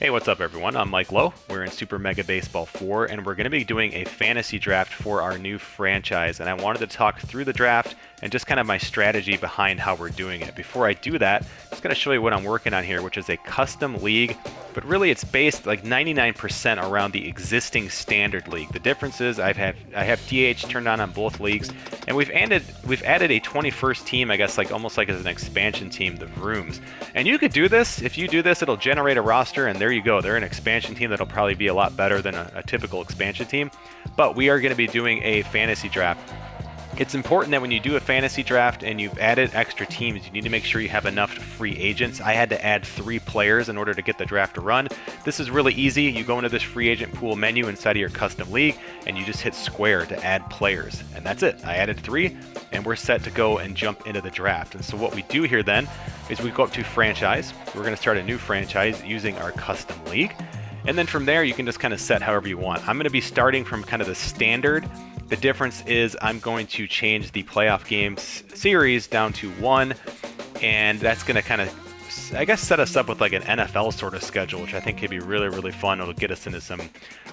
Hey, what's up, everyone? I'm Mike Lowe. We're in Super Mega Baseball 4, and we're going to be doing a fantasy draft for our new franchise. And I wanted to talk through the draft and just kind of my strategy behind how we're doing it. Before I do that, I'm just going to show you what I'm working on here, which is a custom league. But really, it's based like 99% around the existing standard league. The difference is I have DH turned on both leagues, and we've added a 21st team, I guess, like almost like as an expansion team, the Rooms. And you could do this. If you do this, it'll generate a roster, and there you go. They're an expansion team that'll probably be a lot better than a typical expansion team. But we are going to be doing a fantasy draft. It's important that when you do a fantasy draft and you've added extra teams, you need to make sure you have enough free agents. I had to add 3 players in order to get the draft to run. This is really easy. You go into this free agent pool menu inside of your custom league, and you just hit square to add players. And that's it. I added 3, and we're set to go and jump into the draft. And so what we do here then is we go up to franchise. We're going to start a new franchise using our custom league. And then from there, you can just kind of set however you want. I'm going to be starting from kind of the standard. The difference is I'm going to change the playoff games series down to 1, and that's going to kind of, I guess, set us up with like an NFL sort of schedule, which I think could be really, really fun. It'll get us into some,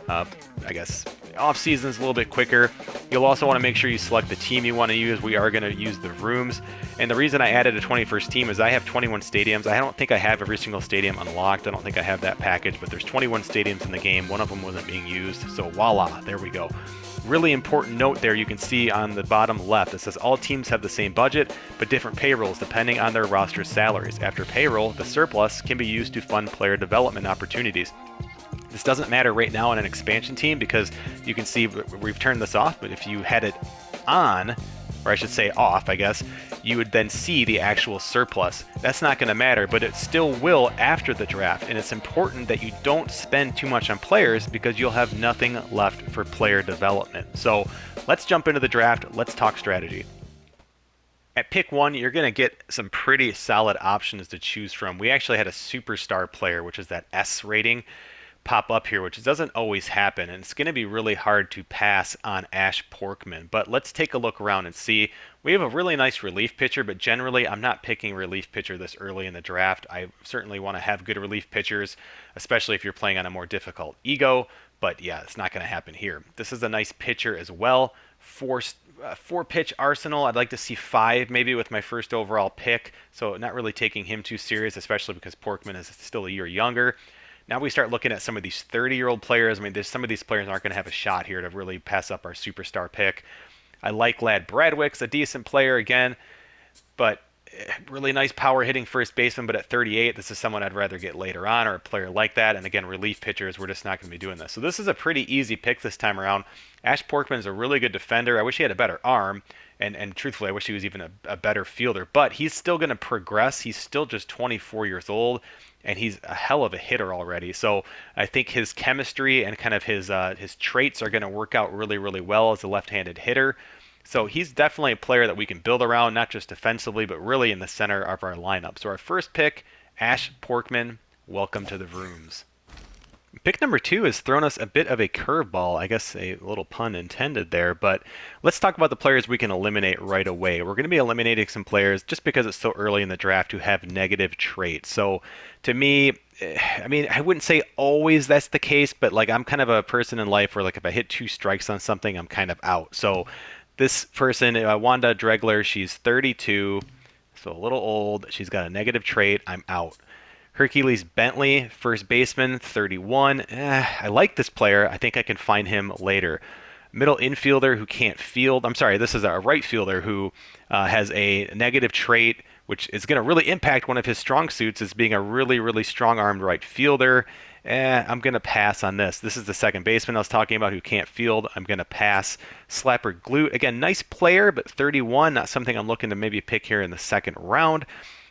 I guess, off seasons a little bit quicker. You'll also want to make sure you select the team you want to use. We are going to use the Rooms. And the reason I added a 21st team is I have 21 stadiums. I don't think I have every single stadium unlocked. I don't think I have that package, but there's 21 stadiums in the game. One of them wasn't being used. So voila, there we go. Really important note there, you can see on the bottom left, it says all teams have the same budget, but different payrolls depending on their roster salaries. After payroll, the surplus can be used to fund player development opportunities. This doesn't matter right now on an expansion team because you can see we've turned this off, but if you had it on, or I should say off, I guess, you would then see the actual surplus. That's not going to matter, but it still will after the draft. And it's important that you don't spend too much on players because you'll have nothing left for player development. So let's jump into the draft. Let's talk strategy. At pick 1, you're going to get some pretty solid options to choose from. We actually had a superstar player, which is that S rating, pop up here, which doesn't always happen, and it's going to be really hard to pass on Ash Porkman. But let's take a look around and see. We have a really nice relief pitcher, but generally I'm not picking relief pitcher this early in the draft. I certainly want to have good relief pitchers, especially if you're playing on a more difficult ego, but yeah, it's not going to happen here. This is a nice pitcher as well. Four pitch arsenal. I'd like to see 5 maybe with my first overall pick, so not really taking him too serious, especially because Porkman is still a year younger. Now we start looking at some of these 30-year-old players. I mean, some of these players aren't going to have a shot here to really pass up our superstar pick. I like Lad Bradwick's a decent player again, but really nice power hitting first baseman. But at 38, this is someone I'd rather get later on, or a player like that. And again, relief pitchers, we're just not going to be doing this. So this is a pretty easy pick this time around. Ash Porkman is a really good defender. I wish he had a better arm. And truthfully, I wish he was even a better fielder. But he's still going to progress. He's still just 24 years old, and he's a hell of a hitter already. So I think his chemistry and kind of his traits are going to work out really, really well as a left-handed hitter. So he's definitely a player that we can build around, not just defensively, but really in the center of our lineup. So our first pick, Ash Porkman, welcome to the Rooms. Pick number 2 has thrown us a bit of a curveball, I guess a little pun intended there, but let's talk about the players we can eliminate right away. We're going to be eliminating some players just because it's so early in the draft who have negative traits. So to me, I mean, I wouldn't say always that's the case, but like I'm kind of a person in life where like if I hit 2 strikes on something, I'm kind of out. So this person, Wanda Dregler, she's 32, so a little old. She's got a negative trait. I'm out. Hercules Bentley, first baseman, 31. I like this player. I think I can find him later. Middle infielder who can't field. I'm sorry, this is a right fielder who has a negative trait, which is going to really impact one of his strong suits as being a really, really strong-armed right fielder. I'm going to pass on this. This is the second baseman I was talking about who can't field. I'm going to pass. Slapper Glute, again, nice player, but 31, not something I'm looking to maybe pick here in the second round.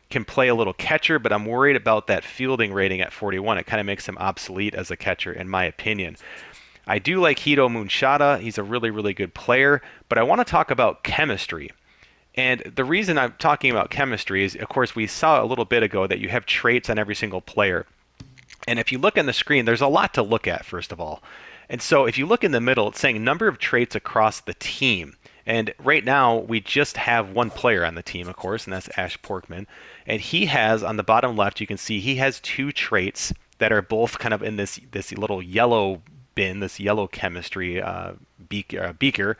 Can play a little catcher, but I'm worried about that fielding rating at 41. It kind of makes him obsolete as a catcher, in my opinion. I do like Hito Munchada. He's a really, really good player, but I want to talk about chemistry. And the reason I'm talking about chemistry is, of course, we saw a little bit ago that you have traits on every single player. And if you look on the screen, there's a lot to look at, first of all. And so if you look in the middle, it's saying number of traits across the team. And right now, we just have one player on the team, of course, and that's Ash Porkman. And he has, on the bottom left, you can see he has 2 traits that are both kind of in this little yellow bin, this yellow chemistry beaker.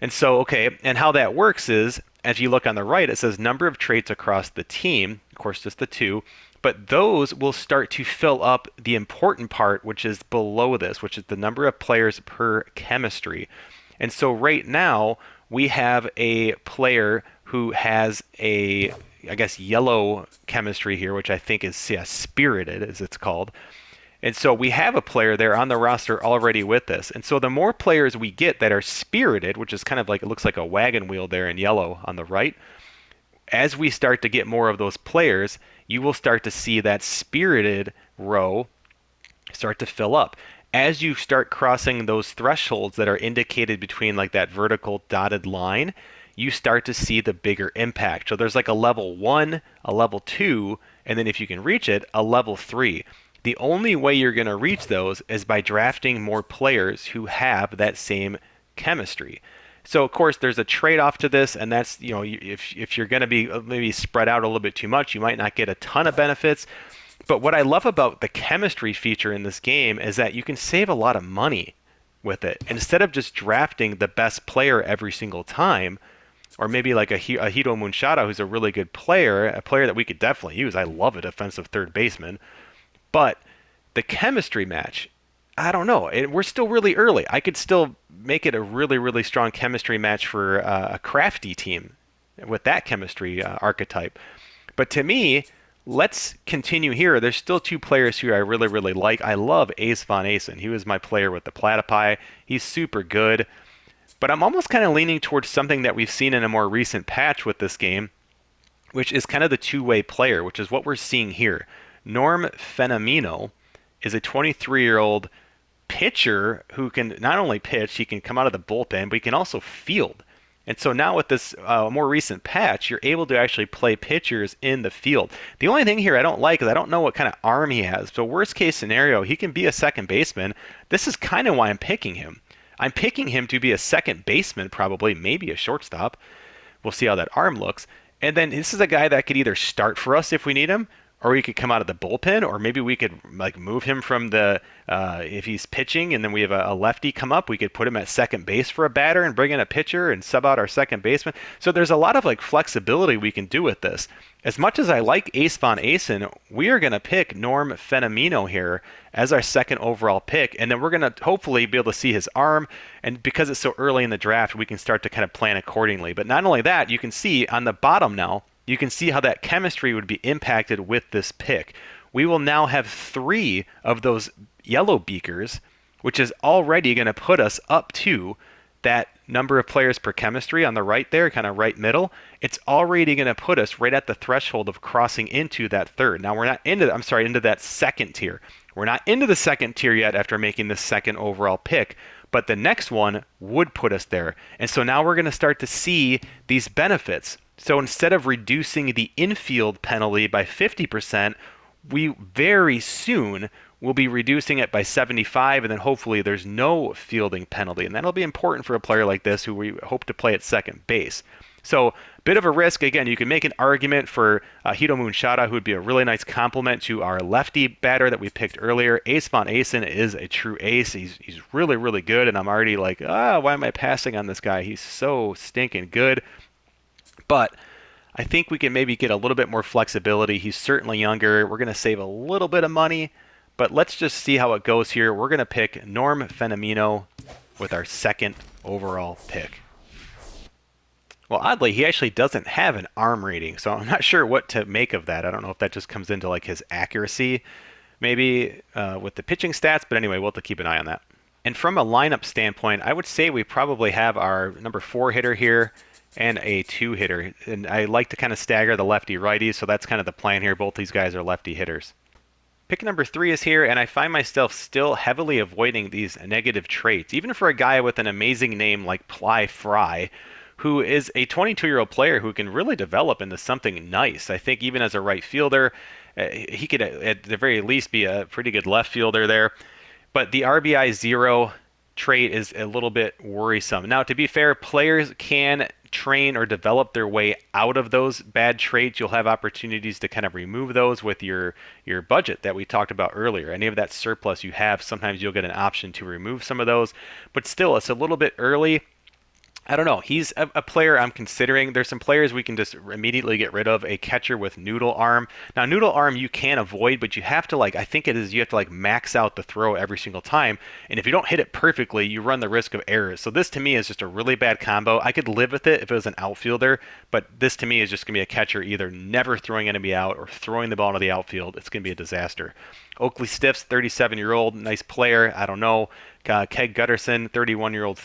And so, okay, and how that works is, as you look on the right, it says number of traits across the team, of course, just the two, but those will start to fill up the important part, which is below this, which is the number of players per chemistry. And so right now, we have a player who has a, I guess, yellow chemistry here, which I think is, yeah, spirited, as it's called. And so we have a player there on the roster already with this. And so the more players we get that are spirited, which is kind of like, it looks like a wagon wheel there in yellow on the right, as we start to get more of those players, you will start to see that spirited row start to fill up. As you start crossing those thresholds that are indicated between like that vertical dotted line, you start to see the bigger impact. So there's like a level 1, a level 2, and then if you can reach it, a level 3. The only way you're going to reach those is by drafting more players who have that same chemistry. So of course there's a trade-off to this, and that's, you know, if you're going to be maybe spread out a little bit too much, you might not get a ton of benefits. But what I love about the chemistry feature in this game is that you can save a lot of money with it. Instead of just drafting the best player every single time, or maybe like a Hito Munchada, who's a really good player, a player that we could definitely use. I love a defensive third baseman. But the chemistry match, I don't know. We're still really early. I could still make it a really, really strong chemistry match for a crafty team with that chemistry archetype. But to me, let's continue here. There's still two players who I really, really like. I love Ace Von Asen. He was my player with the Platypi. He's super good. But I'm almost kind of leaning towards something that we've seen in a more recent patch with this game, which is kind of the two-way player, which is what we're seeing here. Norm Fenomeno is a 23-year-old pitcher who can not only pitch, he can come out of the bullpen, but he can also field. And so now with this more recent patch, you're able to actually play pitchers in the field. The only thing here I don't like is I don't know what kind of arm he has. So worst case scenario, he can be a second baseman. This is kind of why I'm picking him. I'm picking him to be a second baseman, probably, maybe a shortstop. We'll see how that arm looks. And then this is a guy that could either start for us if we need him, or he could come out of the bullpen, or maybe we could like move him from the if he's pitching and then we have a lefty come up, we could put him at second base for a batter and bring in a pitcher and sub out our second baseman. So there's a lot of like flexibility we can do with this. As much as I like Ace Von Asen, we are going to pick Norm Fenomeno here as our second overall pick, and then we're going to hopefully be able to see his arm, and because it's so early in the draft, we can start to kind of plan accordingly. But not only that, you can see on the bottom now, you can see how that chemistry would be impacted with this pick. We will now have 3 of those yellow beakers, which is already going to put us up to that number of players per chemistry on the right there, kind of right middle. It's already going to put us right at the threshold of crossing into that third. Now we're not into, into that second tier. We're not into the second tier yet after making the second overall pick, but the next one would put us there. And so now we're going to start to see these benefits. So instead of reducing the infield penalty by 50%, we very soon will be reducing it by 75, and then hopefully there's no fielding penalty. And that'll be important for a player like this who we hope to play at second base. So bit of a risk. Again, you can make an argument for Hito Munchada, who would be a really nice complement to our lefty batter that we picked earlier. Ace Von Asen is a true ace. He's really, really good, and I'm already like, why am I passing on this guy? He's so stinking good. But I think we can maybe get a little bit more flexibility. He's certainly younger. We're going to save a little bit of money, but let's just see how it goes here. We're going to pick Norm Fenomeno with our second overall pick. Well, oddly, he actually doesn't have an arm rating, so I'm not sure what to make of that. I don't know if that just comes into like his accuracy, maybe with the pitching stats, but anyway, we'll have to keep an eye on that. And from a lineup standpoint, I would say we probably have our number 4 hitter here and a 2 hitter. And I like to kind of stagger the lefty righties, so that's kind of the plan here. Both these guys are lefty hitters. Pick number 3 is here, and I find myself still heavily avoiding these negative traits. Even for a guy with an amazing name like Ply Fry, who is a 22-year-old player who can really develop into something nice. I think even as a right fielder, he could at the very least be a pretty good left fielder there. But the RBI 0 trait is a little bit worrisome. Now, to be fair, players can train or develop their way out of those bad traits, you'll have opportunities to kind of remove those with your budget that we talked about earlier. Any of that surplus you have, sometimes you'll get an option to remove some of those. But still, it's a little bit early. I don't know. He's a player I'm considering. There's some players we can just immediately get rid of. A catcher with noodle arm. Now, noodle arm you can avoid, but you have to I think it is you have to max out the throw every single time. And if you don't hit it perfectly, you run the risk of errors. So this to me is just a really bad combo. I could live with it if it was an outfielder, but this to me is just gonna be a catcher either never throwing anybody out or throwing the ball into the outfield. It's gonna be a disaster. Oakley Stiffs, 37-year-old, nice player. I don't know. Keg Gutterson, 31-year-old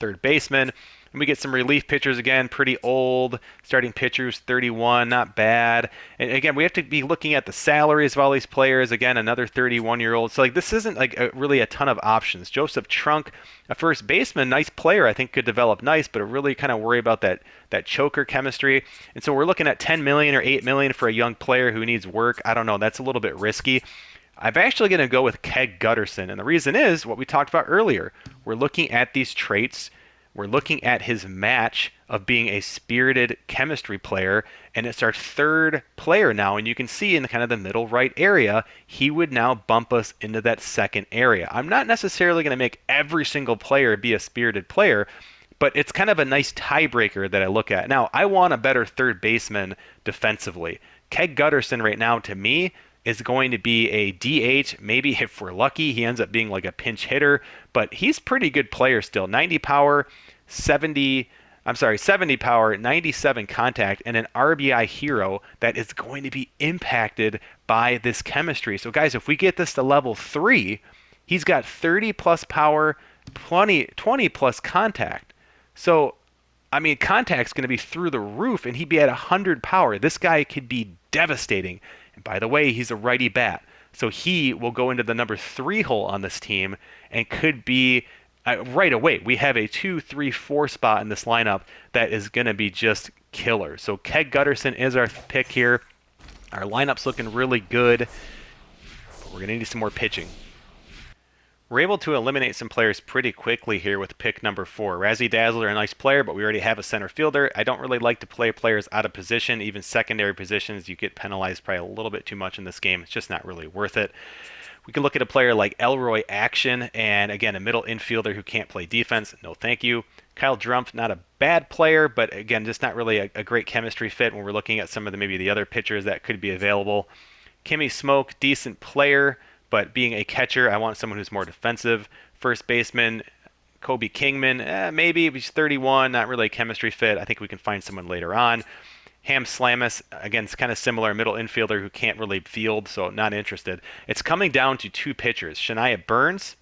third baseman. And we get some relief pitchers again, pretty old. Starting pitchers, 31, not bad. And again, we have to be looking at the salaries of all these players. Again, another 31-year-old. So this isn't really a ton of options. Joseph Trunk, a first baseman, nice player. I think could develop nice, but I really kind of worry about that choker chemistry. And so we're looking at 10 million or 8 million for a young player who needs work. I don't know. That's a little bit risky. I'm actually going to go with Keg Gutterson, and the reason is what we talked about earlier. We're looking at these traits. We're looking at his match of being a spirited chemistry player, and it's our third player now, and you can see in kind of the middle right area, he would now bump us into that second area. I'm not necessarily going to make every single player be a spirited player, but it's kind of a nice tiebreaker that I look at. Now, I want a better third baseman defensively. Keg Gutterson right now, to me, is going to be a DH. Maybe if we're lucky, he ends up being like a pinch hitter, but he's pretty good player still. 90 power, 70 power, 97 contact, and an RBI hero that is going to be impacted by this chemistry. So guys, if we get this to level 3, he's got 30 plus power, 20 plus contact. So I mean, contact's going to be through the roof, and he'd be at 100 power. This guy could be devastating. And by the way, he's a righty bat. So he will go into the number 3 hole on this team and could be right away. We have a 2, 3, 4 spot in this lineup that is going to be just killer. So Keg Gutterson is our pick here. Our lineup's looking really good, but we're going to need some more pitching. We're able to eliminate some players pretty quickly here with pick number 4. Razzie Dazzler, a nice player, but we already have a center fielder. I don't really like to play players out of position, even secondary positions. You get penalized probably a little bit too much in this game. It's just not really worth it. We can look at a player like Elroy Action, and again, a middle infielder who can't play defense. No thank you. Kyle Drumpf, not a bad player, but again, just not really a great chemistry fit when we're looking at some of maybe the other pitchers that could be available. Kimmy Smoke, decent player, but being a catcher, I want someone who's more defensive. First baseman, Kobe Kingman, maybe he's 31, not really a chemistry fit. I think we can find someone later on. Ham Slamus, again, it's kind of similar, middle infielder who can't really field, so not interested. It's coming down to 2 pitchers, Shania Burns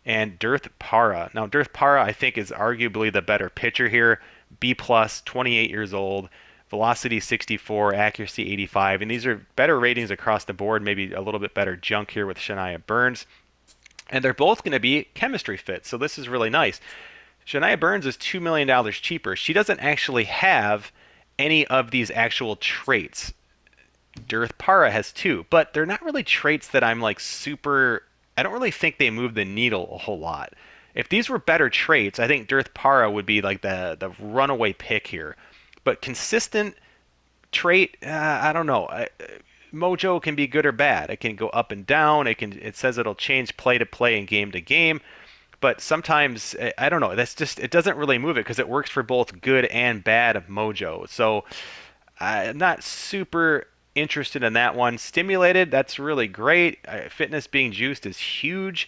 and Dirth Para. Now, Dirth Para, I think, is arguably the better pitcher here. B+, 28 years old. Velocity 64, accuracy 85, and these are better ratings across the board, maybe a little bit better junk here with Shania Burns. And they're both going to be chemistry fits, so this is really nice. Shania Burns is $2 million cheaper. She doesn't actually have any of these actual traits. Dirth Para has 2, but they're not really traits that I'm super... I don't really think they move the needle a whole lot. If these were better traits, I think Dirth Para would be like the runaway pick here. But consistent trait, I don't know. Mojo can be good or bad. It can go up and down. It says it'll change play to play and game to game. But sometimes, I don't know. It doesn't really move it because it works for both good and bad Mojo. So I'm not super interested in that one. Stimulated, that's really great. Fitness being juiced is huge.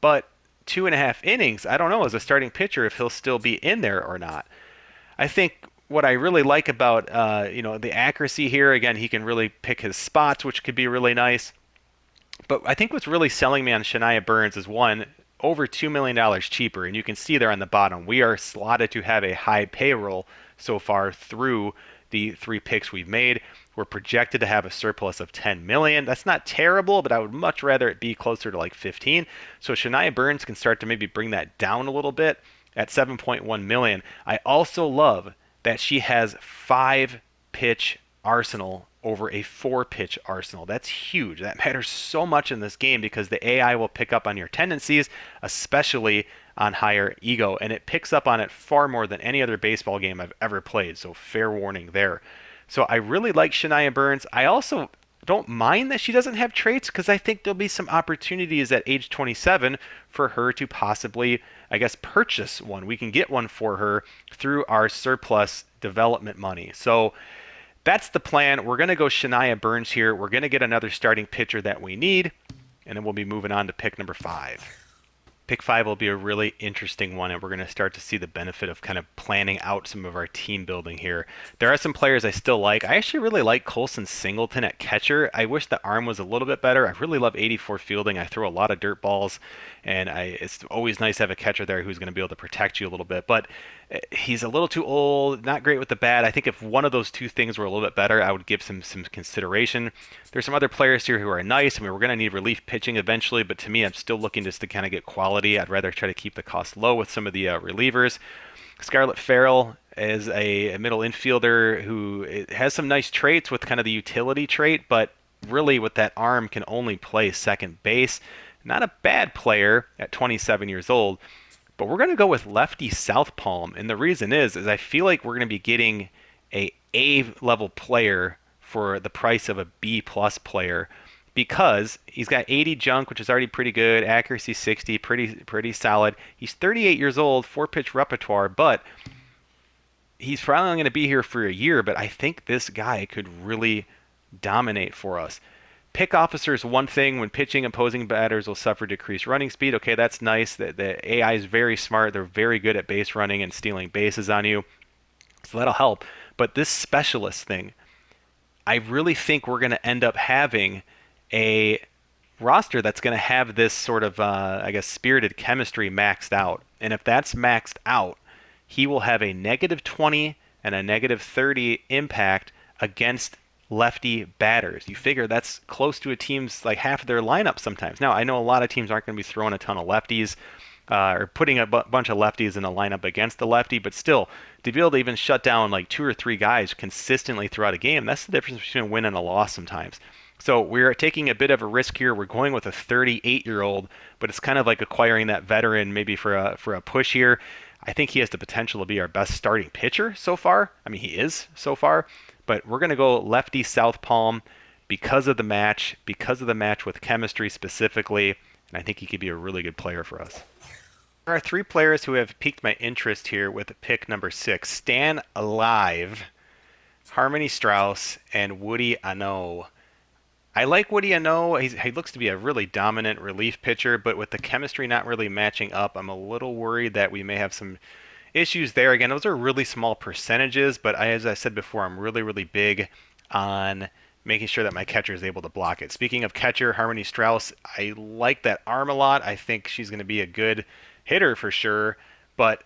But 2.5 innings, I don't know as a starting pitcher if he'll still be in there or not. I think what I really like about the accuracy here, again, he can really pick his spots, which could be really nice. But I think what's really selling me on Shania Burns is, one, over $2 million cheaper, and you can see there on the bottom, we are slotted to have a high payroll so far through the 3 picks we've made. We're projected to have a surplus of 10 million. That's not terrible, but I would much rather it be closer to 15. So Shania Burns can start to maybe bring that down a little bit at 7.1 million. I also love that she has 5 pitch arsenal over a 4-pitch arsenal. That's huge. That matters so much in this game because the AI will pick up on your tendencies, especially on higher ego, and it picks up on it far more than any other baseball game I've ever played. So fair warning there. So I really like Shania Burns. I also don't mind that she doesn't have traits because I think there'll be some opportunities at age 27 for her to possibly, I guess, purchase one. We can get one for her through our surplus development money. So that's the plan. We're going to go Shania Burns here. We're going to get another starting pitcher that we need, and then we'll be moving on to pick number 5. Pick 5 will be a really interesting one, and we're going to start to see the benefit of kind of planning out some of our team building here. There are some players I still like. I actually really like Colson Singleton at catcher. I wish the arm was a little bit better. I really love 84 fielding. I throw a lot of dirt balls, and it's always nice to have a catcher there who's going to be able to protect you a little bit. But he's a little too old, not great with the bat. I think if one of those two things were a little bit better, I would give some consideration. There's some other players here who are nice. I mean, we're going to need relief pitching eventually, but to me, I'm still looking just to kind of get quality. I'd rather try to keep the cost low with some of the relievers. Scarlett Farrell is a middle infielder who has some nice traits with kind of the utility trait, but really with that arm can only play second base. Not a bad player at 27 years old. But we're going to go with lefty Southpaw, and the reason is I feel like we're going to be getting a A-level player for the price of a B-plus player because he's got 80 junk, which is already pretty good, accuracy 60, pretty solid. He's 38 years old, 4-pitch repertoire, but he's probably only going to be here for a year, but I think this guy could really dominate for us. Pick officer is one thing. When pitching, opposing batters will suffer decreased running speed. Okay, that's nice. The AI is very smart. They're very good at base running and stealing bases on you. So that'll help. But this specialist thing, I really think we're going to end up having a roster that's going to have this sort of, I guess, spirited chemistry maxed out. And if that's maxed out, he will have a -20 and a -30 impact against lefty batters. You figure that's close to a team's like half of their lineup sometimes. Now, I know a lot of teams aren't going to be throwing a ton of lefties or putting a bunch of lefties in a lineup against the lefty, but still, to be able to even shut down like 2 or 3 guys consistently throughout a game, that's the difference between a win and a loss sometimes. So we're taking a bit of a risk here. We're going with a 38-year-old, but it's kind of like acquiring that veteran maybe for a push here. I think he has the potential to be our best starting pitcher so far. I mean, he is so far. But we're going to go lefty Southpaw because of the match with chemistry specifically, and I think he could be a really good player for us. There are 3 players who have piqued my interest here with pick number 6. Stan Alive, Harmony Strauss, and Woody Ano. I like Woody Ano. He looks to be a really dominant relief pitcher, but with the chemistry not really matching up, I'm a little worried that we may have some issues there. Again, those are really small percentages, but as I said before, I'm really big on making sure that my catcher is able to block it. Speaking of catcher, Harmony Strauss, I like that arm a lot. I think she's going to be a good hitter for sure, but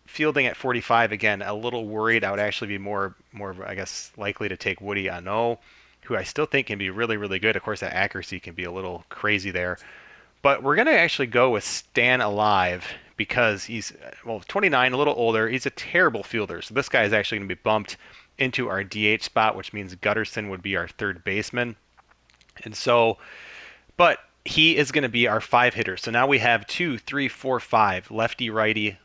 fielding at 45, again, a little worried. I would actually be more I guess, likely to take Woody Ano, who I still think can be really good. Of course, that accuracy can be a little crazy there. But we're going to actually go with Stan Alive because he's, 29, a little older. He's a terrible fielder. So this guy is actually going to be bumped into our DH spot, which means Gutterson would be our third baseman. And so, but he is going to be our 5 hitter. So now we have 2, 3, 4, 5, lefty, righty,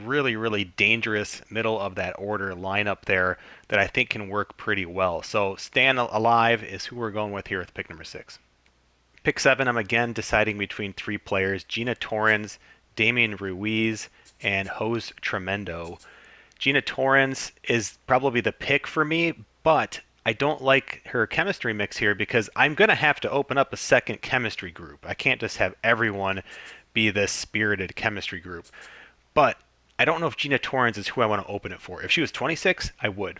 really dangerous middle of that order lineup there that I think can work pretty well. So Stan Alive is who we're going with here with pick number 6. Pick 7, I'm again deciding between 3 players, Gina Torrens, Damian Ruiz, and Jose Tremendo. Gina Torrens is probably the pick for me, but I don't like her chemistry mix here because I'm going to have to open up a second chemistry group. I can't just have everyone be this spirited chemistry group. But I don't know if Gina Torrens is who I want to open it for. If she was 26, I would.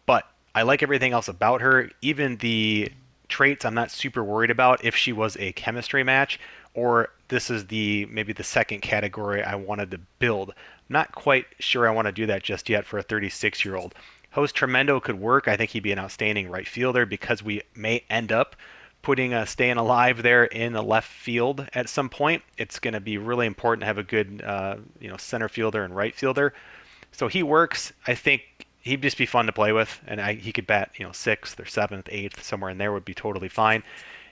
But I like everything else about her, even the traits I'm not super worried about if she was a chemistry match, or this is maybe the second category I wanted to build. Not quite sure I want to do that just yet for a 36-year-old. Jose Tremendo could work. I think he'd be an outstanding right fielder because we may end up putting a Staying Alive there in the left field at some point. It's going to be really important to have a good center fielder and right fielder. So he works. I think he'd just be fun to play with, and he could bat, sixth or seventh, eighth, somewhere in there would be totally fine.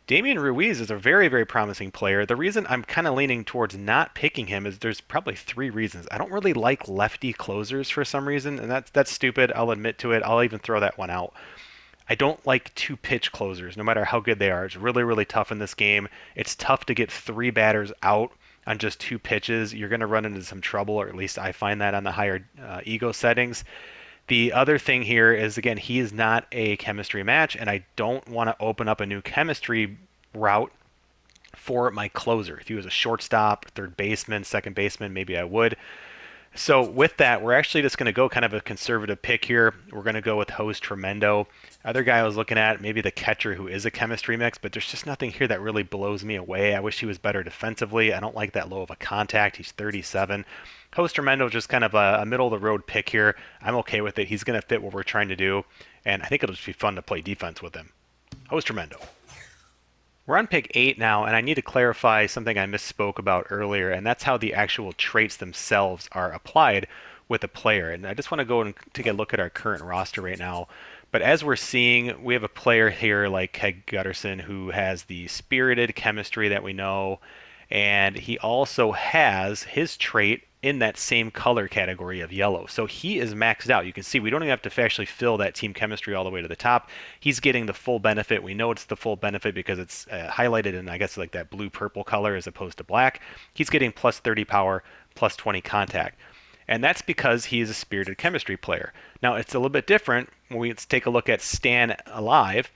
Damian Ruiz is a very, very promising player. The reason I'm kind of leaning towards not picking him is there's probably three reasons. I don't really like lefty closers for some reason, and that's stupid. I'll admit to it. I'll even throw that one out. I don't like two pitch closers, no matter how good they are. It's really, really tough in this game. It's tough to get three batters out on just two pitches. You're going to run into some trouble, or at least I find that on the higher ego settings. The other thing here is, again, he is not a chemistry match, and I don't want to open up a new chemistry route for my closer. If he was a shortstop, third baseman, second baseman, maybe I would. So with that, we're actually just going to go kind of a conservative pick here. We're going to go with Jose Tremendo. Other guy I was looking at, maybe the catcher who is a chemistry mix, but there's just nothing here that really blows me away. I wish he was better defensively. I don't like that low of a contact. He's 37. Jose Tremendo just kind of a middle of the road pick here. I'm okay with it. He's going to fit what we're trying to do, and I think it'll just be fun to play defense with him. Jose Tremendo. We're on pick 8 now, and I need to clarify something I misspoke about earlier, and that's how the actual traits themselves are applied with a player. And I just want to go and take a look at our current roster right now. But as we're seeing, we have a player here like Keg Gutterson who has the spirited chemistry that we know, and he also has his trait in that same color category of yellow. So he is maxed out. You can see we don't even have to actually fill that team chemistry all the way to the top. He's getting the full benefit. We know it's the full benefit because it's highlighted in, I guess, like that blue-purple color as opposed to black. He's getting plus 30 power, plus 20 contact. And that's because he is a spirited chemistry player. Now, it's a little bit different when we take a look at Stan Alive.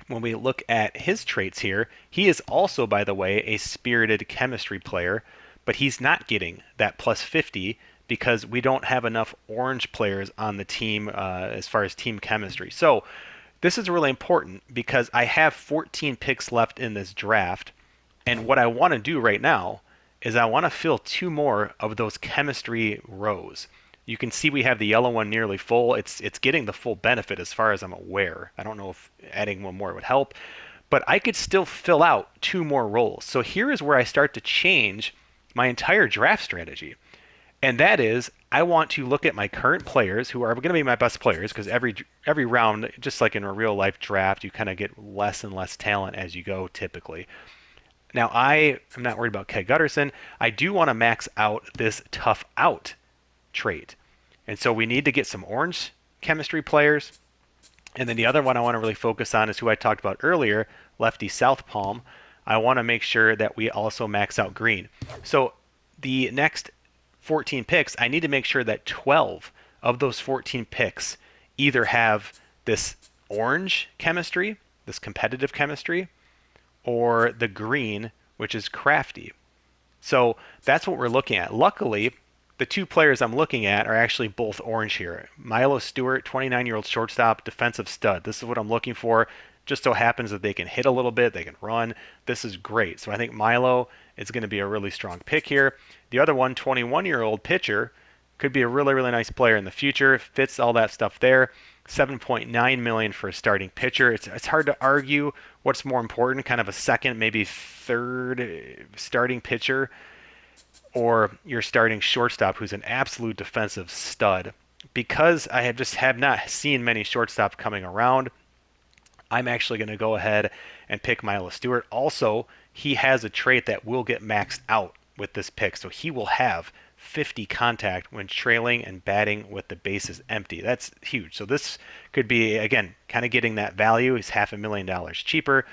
When we look at his traits here, he is also, by the way, a spirited chemistry player, but he's not getting that plus 50 because we don't have enough orange players on the team as far as team chemistry. So this is really important because I have 14 picks left in this draft, and what I want to do right now is I want to fill two more of those chemistry rows. You can see we have the yellow one nearly full. It's getting the full benefit as far as I'm aware. I don't know if adding one more would help, but I could still fill out two more roles. So here is where I start to change my entire draft strategy. And that is, I want to look at my current players who are going to be my best players because every round, just like in a real life draft, you kind of get less and less talent as you go typically. Now, I am not worried about Keg Gutterson. I do want to max out this tough out trait. And so we need to get some orange chemistry players. And then the other one I want to really focus on is who I talked about earlier, lefty South Palm. I want to make sure that we also max out green. So the next 14 picks, I need to make sure that 12 of those 14 picks either have this orange chemistry, this competitive chemistry, or the green, which is crafty. So that's what we're looking at. Luckily, the two players I'm looking at are actually both orange here. Milo Stewart, 29-year-old shortstop, defensive stud. This is what I'm looking for. Just so happens that they can hit a little bit, they can run. This is great. So I think Milo is going to be a really strong pick here. The other one, 21-year-old pitcher, could be a really, really nice player in the future. Fits all that stuff there. 7.9 million for a starting pitcher. It's hard to argue what's more important, kind of a second, maybe third starting pitcher, or your starting shortstop who's an absolute defensive stud. Because I have not seen many shortstops coming around, I'm actually going to go ahead and pick Milo Stewart. Also, he has a trait that will get maxed out with this pick, so he will have 50 contact when trailing and batting with the bases empty. That's huge. So this could be, again, kind of getting that value. He's $500,000 cheaper.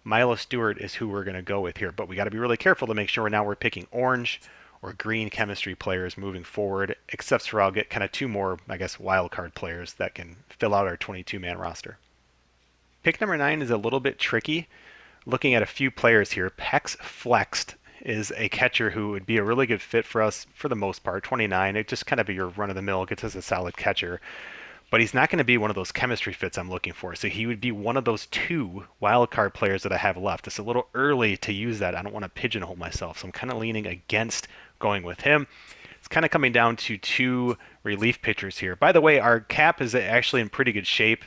Milo Stewart is who we're going to go with here, but we got to be really careful to make sure now we're picking orange or green chemistry players moving forward, except for I'll get kind of two more, I guess, wild card players that can fill out our 22-man roster. Pick number 9 is a little bit tricky. Looking at a few players here, Pex Flexed is a catcher who would be a really good fit for us for the most part. 29, it just kind of be your run-of-the-mill, gets us a solid catcher. But he's not going to be one of those chemistry fits I'm looking for. So he would be one of those two wild card players that I have left. It's a little early to use that. I don't want to pigeonhole myself, so I'm kind of leaning against going with him. It's kind of coming down to two relief pitchers here. By the way, our cap is actually in pretty good shape.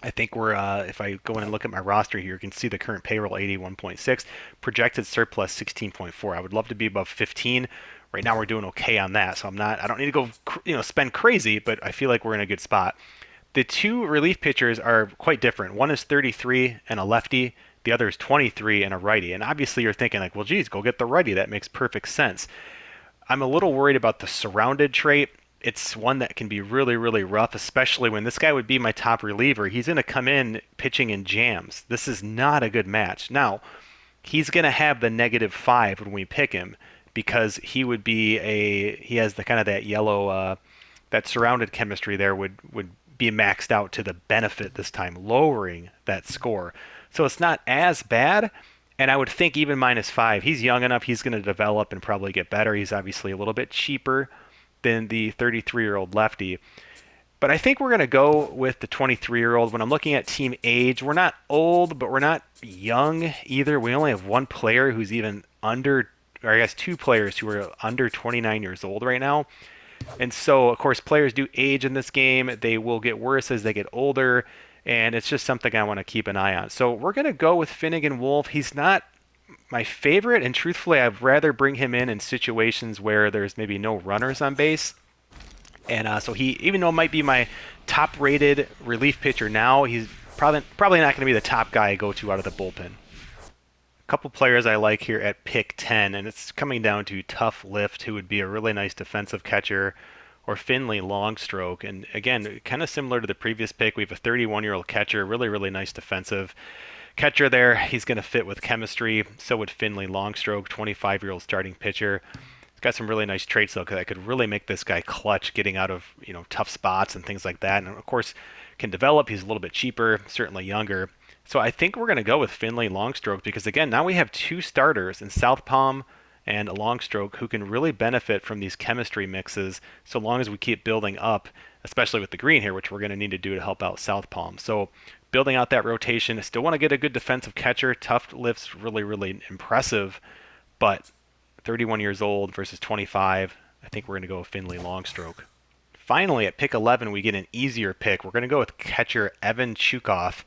I think we're, if I go in and look at my roster here, you can see the current payroll 81.6, projected surplus 16.4. I would love to be above 15. Right now we're doing okay on that, so I don't need to go, spend crazy, but I feel like we're in a good spot. The two relief pitchers are quite different. One is 33 and a lefty. The other is 23 and a righty. And obviously you're thinking like, well, geez, go get the righty. That makes perfect sense. I'm a little worried about the surrounded trait. It's one that can be really, really rough, especially when this guy would be my top reliever. He's going to come in pitching in jams. This is not a good match. Now, he's going to have the -5 when we pick him because he has the kind of that yellow, that surrounded chemistry there would be maxed out to the benefit this time, lowering that score. So it's not as bad. And I would think even -5, he's young enough, he's going to develop and probably get better. He's obviously a little bit cheaper than the 33-year-old lefty. But I think we're going to go with the 23-year-old. When I'm looking at team age, we're not old, but we're not young either. We only have one player who's even under, or I guess two players who are under 29 years old right now. And so, of course, players do age in this game. They will get worse as they get older, and it's just something I want to keep an eye on. So we're going to go with Finnegan Wolf. He's not my favorite, and truthfully, I'd rather bring him in situations where there's maybe no runners on base. And so he, even though it might be my top-rated relief pitcher now, he's probably not going to be the top guy I go to out of the bullpen. A couple players I like here at pick 10, and it's coming down to Tough Lift, who would be a really nice defensive catcher, or Finley Longstroke. And again, kind of similar to the previous pick, we have a 31-year-old catcher, really, really nice defensive catcher there. He's going to fit with chemistry. So would Finley Longstroke, 25-year-old starting pitcher. He's got some really nice traits, though, because I could really make this guy clutch getting out of tough spots and things like that. And of course, can develop. He's a little bit cheaper, certainly younger. So I think we're going to go with Finley Longstroke because, again, now we have two starters in Southpaw and Longstroke who can really benefit from these chemistry mixes so long as we keep building up, especially with the green here, which we're going to need to do to help out Southpaw. So building out that rotation, I still want to get a good defensive catcher. Tough Lift's really, really impressive, but 31 years old versus 25, I think we're going to go with Finley Longstroke. Finally, at pick 11, we get an easier pick. We're going to go with catcher Evan Chukoff.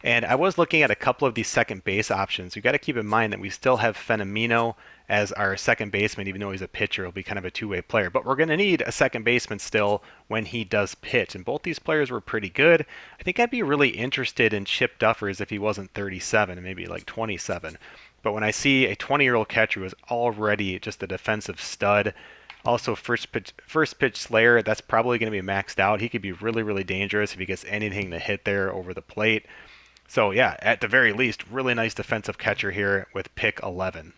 And I was looking at a couple of these second base options. You got to keep in mind that we still have Fenomeno as our second baseman, even though he's a pitcher. He'll be kind of a two-way player. But we're going to need a second baseman still when he does pitch. And both these players were pretty good. I think I'd be really interested in Chip Duffers if he wasn't 37, maybe like 27. But when I see a 20-year-old catcher who is already just a defensive stud, also first pitch Slayer, that's probably going to be maxed out. He could be really, really dangerous if he gets anything to hit there over the plate. So yeah, at the very least, really nice defensive catcher here with pick 11.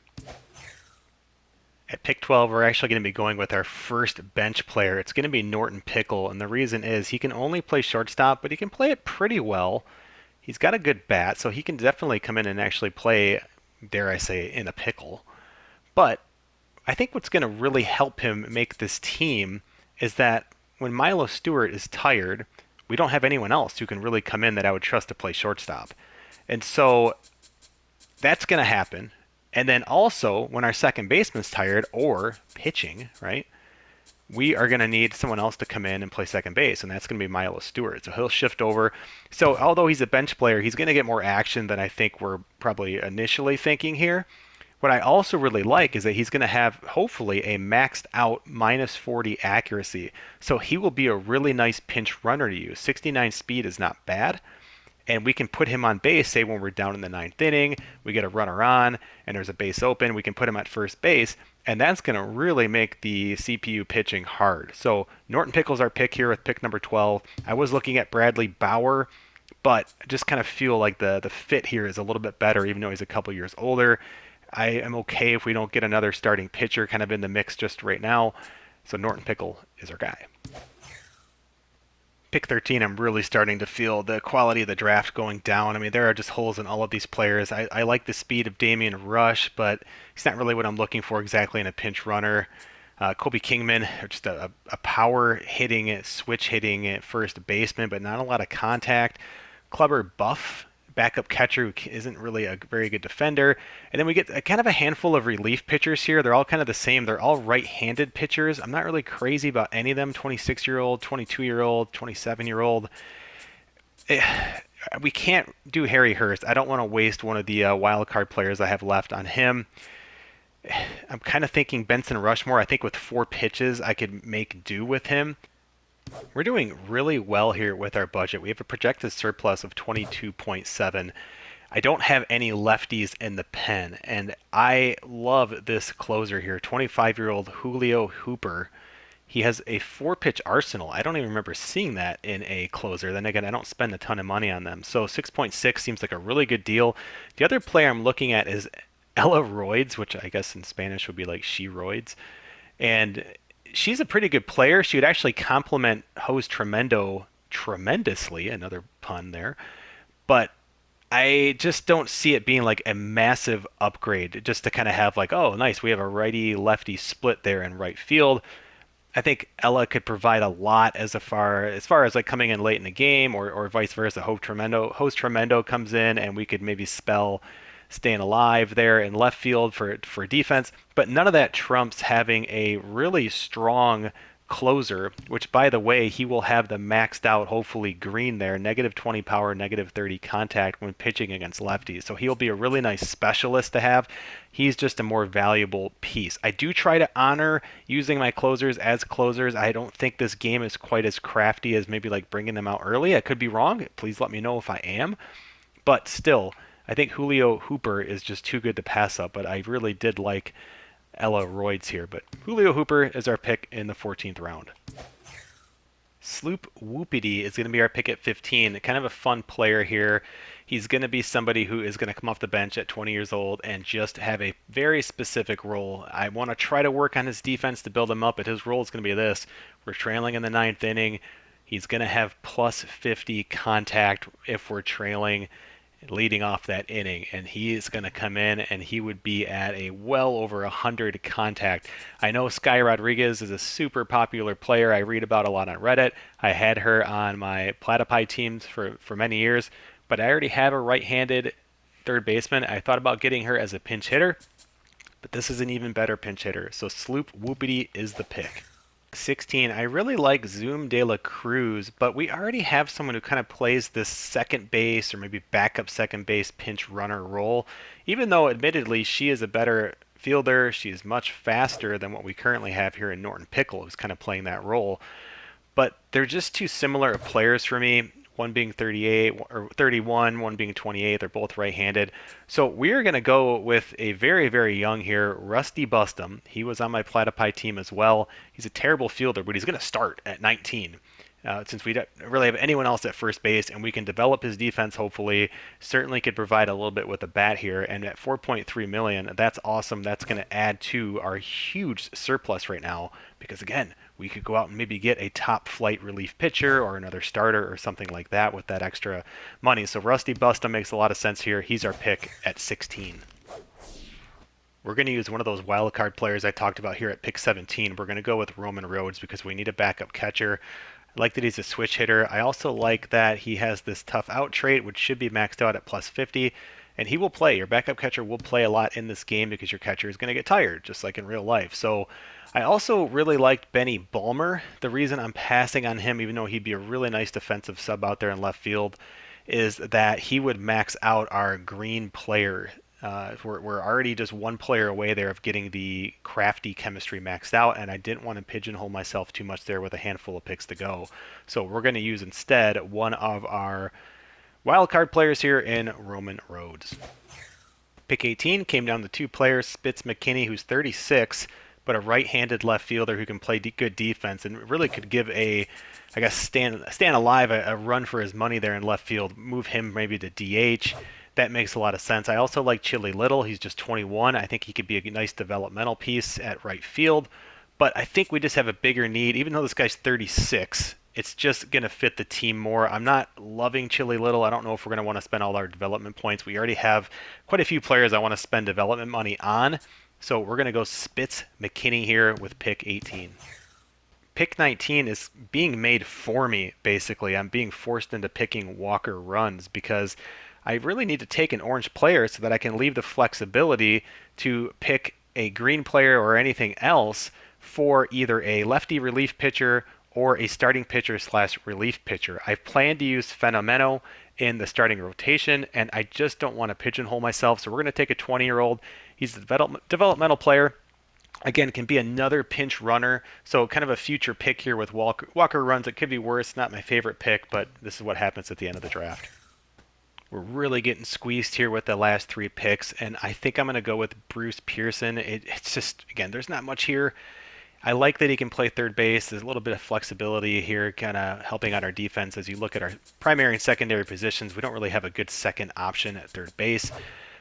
At pick 12, we're actually going to be going with our first bench player. It's going to be Norton Pickle, and the reason is he can only play shortstop, but he can play it pretty well. He's got a good bat, so he can definitely come in and actually play, dare I say, in a pickle. But I think what's going to really help him make this team is that when Milo Stewart is tired, we don't have anyone else who can really come in that I would trust to play shortstop. And so that's going to happen. And then also, when our second baseman's tired or pitching, right, we are going to need someone else to come in and play second base, and that's going to be Milo Stewart. So he'll shift over. So although he's a bench player, he's going to get more action than I think we're probably initially thinking here. What I also really like is that he's going to have, hopefully, a maxed out -40 accuracy. So he will be a really nice pinch runner to use. 69 speed is not bad. And we can put him on base, say when we're down in the ninth inning, we get a runner on, and there's a base open, we can put him at first base, and that's going to really make the CPU pitching hard. So Norton Pickle's our pick here with pick number 12. I was looking at Bradley Bauer, but I just kind of feel like the fit here is a little bit better, even though he's a couple years older. I am okay if we don't get another starting pitcher kind of in the mix just right now. So Norton Pickle is our guy. Pick 13, I'm really starting to feel the quality of the draft going down. I mean, there are just holes in all of these players. I like the speed of Damian Rush, but he's not really what I'm looking for exactly in a pinch runner. Kobe Kingman, just a power hitting, switch hitting at first baseman, but not a lot of contact. Clubber Buff, backup catcher who isn't really a very good defender. And then we get a kind of a handful of relief pitchers here. They're all kind of the same. They're all right-handed pitchers. I'm not really crazy about any of them. 26-year-old, 22-year-old, 27-year-old. We can't do Harry Hurst. I don't want to waste one of the wild card players I have left on him. I'm kind of thinking Benson Rushmore. I think with 4 pitches, I could make do with him. We're doing really well here with our budget. We have a projected surplus of 22.7. I don't have any lefties in the pen, and I love this closer here, 25-year-old Julio Hooper. He has a 4 pitch arsenal. I don't even remember seeing that in a closer. Then again, I don't spend a ton of money on them. So 6.6 seems like a really good deal. The other player I'm looking at is Ella Roids, which I guess in Spanish would be like she roids. And she's a pretty good player. She would actually complement Hose Tremendo tremendously. Another pun there. But I just don't see it being like a massive upgrade just to kind of have like, oh, nice, we have a righty lefty split there in right field. I think Ella could provide a lot as far as like coming in late in the game or vice versa. Host Tremendo comes in and we could maybe spell staying alive there in left field for defense. But none of that trumps having a really strong closer, which by the way, he will have the maxed out, hopefully green there, -20 power, -30 contact when pitching against lefties. So he'll be a really nice specialist to have. He's just a more valuable piece. I do try to honor using my closers as closers. I don't think this game is quite as crafty as maybe like bringing them out early. I could be wrong. Please let me know if I am. But still, I think Julio Hooper is just too good to pass up. But I really did like Ella Roids here. But Julio Hooper is our pick in the 14th round. Sloop Whoopity is going to be our pick at 15. Kind of a fun player here. He's going to be somebody who is going to come off the bench at 20 years old and just have a very specific role. I want to try to work on his defense to build him up, but his role is going to be this. We're trailing in the ninth inning. He's going to have plus 50 contact if we're trailing leading off that inning, and he is going to come in and he would be at a well over 100 contact. I know Sky Rodriguez is a super popular player. I read about a lot on Reddit. I had her on my Platypi teams for many years, but I already have a right-handed third baseman. I thought about getting her as a pinch hitter, but this is an even better pinch hitter. So Sloop Whoopity is the pick. 16, I really like Zoom de la Cruz, but we already have someone who kind of plays this second base or maybe backup second base pinch runner role. Even though admittedly she is a better fielder, she's much faster than what we currently have here in Norton Pickle, who's kind of playing that role. But they're just too similar of players for me. One being 38 or 31, one being 28. They're both right-handed. So we're going to go with a very, very young here, Rusty Bustum. He was on my Platypi team as well. He's a terrible fielder, but he's going to start at 19. Since we don't really have anyone else at first base, and we can develop his defense, hopefully, certainly could provide a little bit with the bat here. And at 4.3 million, that's awesome. That's going to add to our huge surplus right now, because again, we could go out and maybe get a top flight relief pitcher or another starter or something like that with that extra money. So Rusty Bustum makes a lot of sense here. He's our pick at 16. We're going to use one of those wild card players I talked about here at pick 17. We're going to go with Roman Rhodes because we need a backup catcher. I like that he's a switch hitter. I also like that he has this tough out trait, which should be maxed out at plus 50. And he will play. Your backup catcher will play a lot in this game because your catcher is going to get tired, just like in real life. So I also really liked Benny Balmer. The reason I'm passing on him, even though he'd be a really nice defensive sub out there in left field, is that he would max out our green player. We're already just one player away there of getting the crafty chemistry maxed out, and I didn't want to pigeonhole myself too much there with a handful of picks to go. So we're going to use instead one of our wildcard players here in Roman Rhodes. Pick 18 came down to two players, Spitz McKinney, who's 36, but a right-handed left fielder who can play good defense and really could give I guess, Stan Alive a run for his money there in left field. Move him maybe to DH. That makes a lot of sense. I also like Chili Little. He's just 21. I think he could be a nice developmental piece at right field. But I think we just have a bigger need. Even though this guy's 36, it's just going to fit the team more. I'm not loving Chili Little. I don't know if we're going to want to spend all our development points. We already have quite a few players I want to spend development money on. So we're going to go Spitz McKinney here with pick 18. Pick 19 is being made for me, basically. I'm being forced into picking Walker runs because I really need to take an orange player so that I can leave the flexibility to pick a green player or anything else for either a lefty relief pitcher or a starting pitcher / relief pitcher. I've planned to use Fenomeno in the starting rotation, and I just don't want to pigeonhole myself. So we're going to take a 20-year-old. He's a developmental player. Again, can be another pinch runner. So kind of a future pick here with Walker. Walker runs. It could be worse. Not my favorite pick, but this is what happens at the end of the draft. We're really getting squeezed here with the last 3 picks, and I think I'm going to go with Bruce Pearson. It's just, again, there's not much here. I like that he can play third base. There's a little bit of flexibility here, kind of helping out our defense. As you look at our primary and secondary positions, we don't really have a good second option at third base.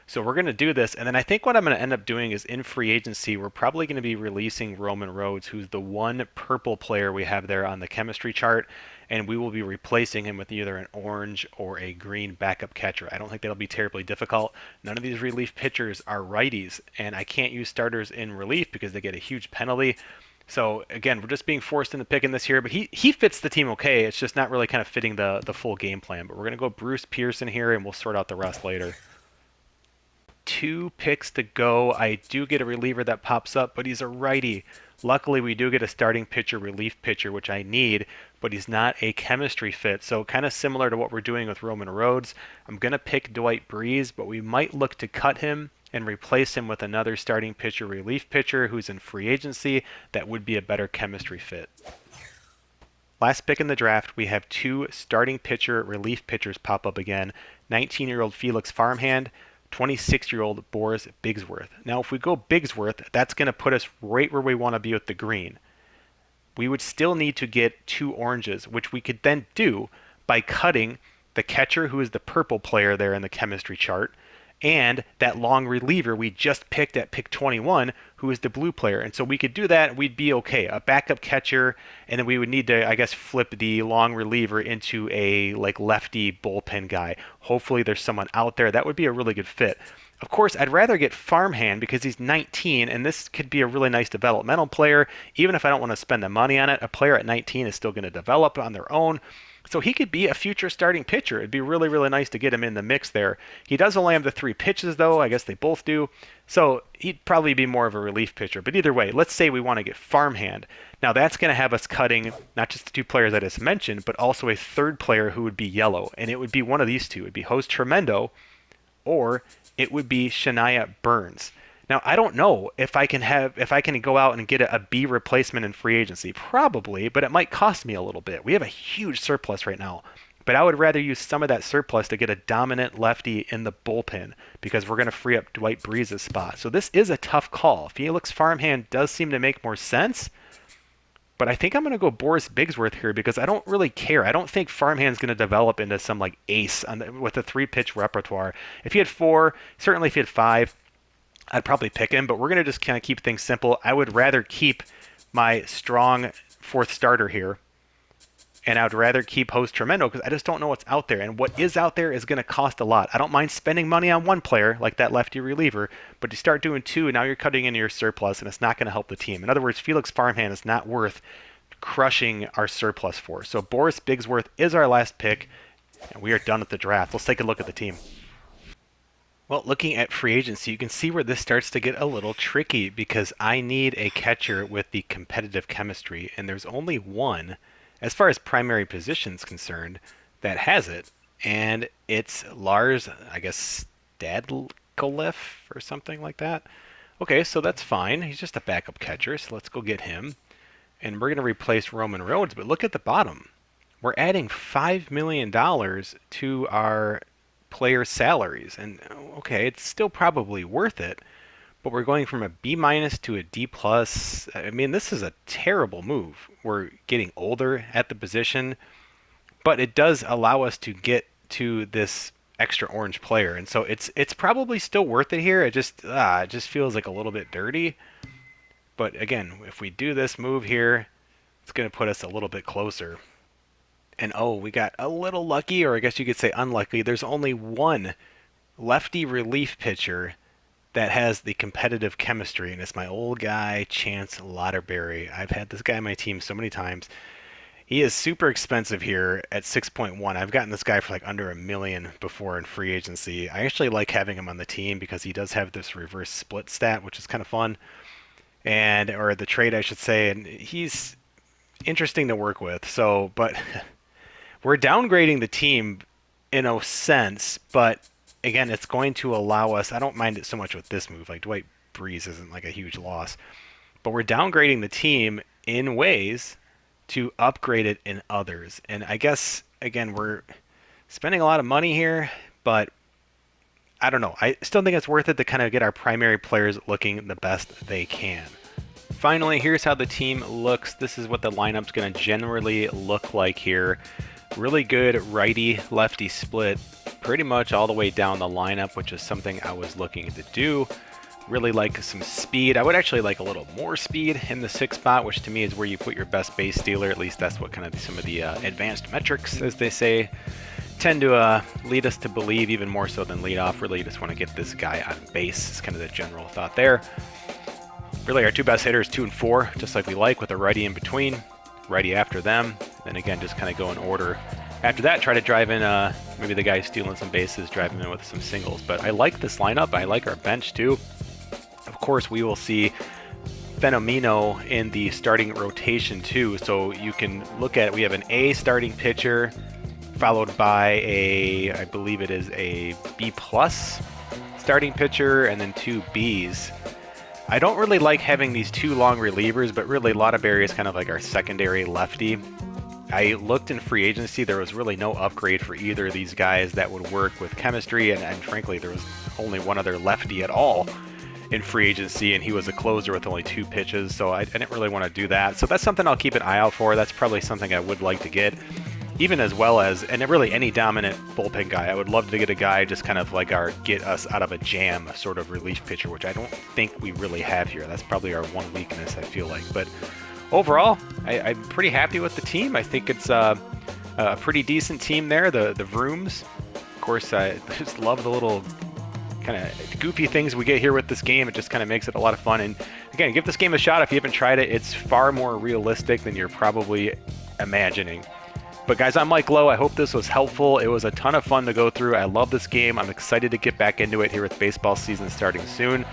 So we're going to do this, and then I think what I'm going to end up doing is in free agency, we're probably going to be releasing Roman Rhodes, who's the one purple player we have there on the chemistry chart, and we will be replacing him with either an orange or a green backup catcher. I don't think that'll be terribly difficult. None of these relief pitchers are righties, and I can't use starters in relief because they get a huge penalty. So again, we're just being forced into picking this here, but he fits the team okay. It's just not really kind of fitting the full game plan. But we're going to go Bruce Pearson here, and we'll sort out the rest later. 2 picks to go. I do get a reliever that pops up, but he's a righty. Luckily, we do get a starting pitcher, relief pitcher, which I need, but he's not a chemistry fit. So kind of similar to what we're doing with Roman Rhodes. I'm going to pick Dwight Breeze, but we might look to cut him and replace him with another starting pitcher, relief pitcher who's in free agency that would be a better chemistry fit. Last pick in the draft, we have 2 starting pitcher, relief pitchers pop up again. 19-year-old Felix Farmhand, 26-year-old Boris Bigsworth. Now, if we go Bigsworth, that's going to put us right where we want to be with the green. We would still need to get 2 oranges, which we could then do by cutting the catcher, who is the purple player there in the chemistry chart, and that long reliever we just picked at pick 21, who is the blue player. And so we could do that, we'd be okay. A backup catcher, and then we would need to, I guess, flip the long reliever into a like lefty bullpen guy. Hopefully there's someone out there. That would be a really good fit. Of course, I'd rather get Farmhand because he's 19, and this could be a really nice developmental player. Even if I don't want to spend the money on it, a player at 19 is still going to develop on their own. So he could be a future starting pitcher. It'd be really, really nice to get him in the mix there. He does only have the 3 pitches, though. I guess they both do. So he'd probably be more of a relief pitcher. But either way, let's say we want to get Farmhand. Now that's going to have us cutting not just the 2 players I just mentioned, but also a 3rd player who would be yellow. And it would be one of these 2. It would be Jose Tremendo, or it would be Shania Burns. Now, I don't know if I can go out and get a B replacement in free agency. Probably, but it might cost me a little bit. We have a huge surplus right now. But I would rather use some of that surplus to get a dominant lefty in the bullpen because we're going to free up Dwight Breeze's spot. So this is a tough call. Felix Farmhand does seem to make more sense, but I think I'm going to go Boris Bigsworth here because I don't really care. I don't think Farmhand's going to develop into some like ace with a 3-pitch repertoire. If he had 4, certainly if he had 5, I'd probably pick him, but we're going to just kind of keep things simple. I would rather keep my strong 4th starter here, and I would rather keep Jose Tremendo because I just don't know what's out there. And what is out there is going to cost a lot. I don't mind spending money on one player, like that lefty reliever, but you start doing 2, and now you're cutting into your surplus, and it's not going to help the team. In other words, Felix Farmhand is not worth crushing our surplus for. So Boris Bigsworth is our last pick, and we are done with the draft. Let's take a look at the team. Well, looking at free agency, you can see where this starts to get a little tricky because I need a catcher with the competitive chemistry, and there's only one, as far as primary positions concerned, that has it, and it's Lars, I guess, Stadkolev or something like that. Okay, so that's fine. He's just a backup catcher, so let's go get him. And we're going to replace Roman Rhodes, but look at the bottom. We're adding $5 million to our player salaries, and okay, it's still probably worth it, but we're going from a B minus to a D plus. I mean, this is a terrible move. We're getting older at the position, but it does allow us to get to this extra orange player, and so it's probably still worth it here. It just feels like a little bit dirty, but again, if we do this move here, it's going to put us a little bit closer. And oh, we got a little lucky, or I guess you could say unlucky. There's only one lefty relief pitcher that has the competitive chemistry, and it's my old guy, Chance Lauterberry. I've had this guy on my team so many times. He is super expensive here at 6.1. I've gotten this guy for like under $1 million before in free agency. I actually like having him on the team because he does have this reverse split stat, which is kind of fun. Or the trade, I should say, and he's interesting to work with. So, but we're downgrading the team in a sense, but again, it's going to allow us, I don't mind it so much with this move. Like Dwight Breeze isn't like a huge loss, but we're downgrading the team in ways to upgrade it in others. And I guess, again, we're spending a lot of money here, but I don't know. I still think it's worth it to kind of get our primary players looking the best they can. Finally, here's how the team looks. This is what the lineup's going to generally look like here. Really good righty-lefty split pretty much all the way down the lineup, which is something I was looking to do. Really like some speed. I would actually like a little more speed in the 6th spot, which to me is where you put your best base stealer. At least that's what kind of some of the advanced metrics, as they say, tend to lead us to believe, even more so than lead off. Really just want to get this guy on base. It's kind of the general thought there. Really, our 2 best hitters, 2 and 4, just like we like, with a righty in between, righty after them. Then again, just kind of go in order. After that, try to drive in maybe the guy stealing some bases, drive him in with some singles. But I like this lineup. I like our bench too. Of course, we will see Fenomeno in the starting rotation too. So you can look at it. We have an A starting pitcher, followed by a, I believe it is a B+ starting pitcher, and then 2 Bs. I don't really like having these 2 long relievers, but really Lowe is kind of like our secondary lefty. I looked in free agency, there was really no upgrade for either of these guys that would work with chemistry, and frankly, there was only one other lefty at all in free agency, and he was a closer with only 2 pitches, so I didn't really want to do that. So that's something I'll keep an eye out for. That's probably something I would like to get, even as well as, and really any dominant bullpen guy. I would love to get a guy just kind of like our get us out of a jam sort of relief pitcher, which I don't think we really have here. That's probably our one weakness, I feel like. But overall, I'm pretty happy with the team. I think it's a pretty decent team there. The Vrooms, of course, I just love the little kind of goofy things we get here with this game. It just kind of makes it a lot of fun. And again, give this game a shot if you haven't tried it. It's far more realistic than you're probably imagining. But guys, I'm Mike Lowe. I hope this was helpful. It was a ton of fun to go through. I love this game. I'm excited to get back into it here with baseball season starting soon.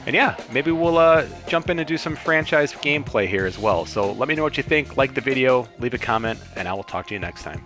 And yeah, maybe we'll jump in and do some franchise gameplay here as well. So let me know what you think. Like the video, leave a comment, and I will talk to you next time.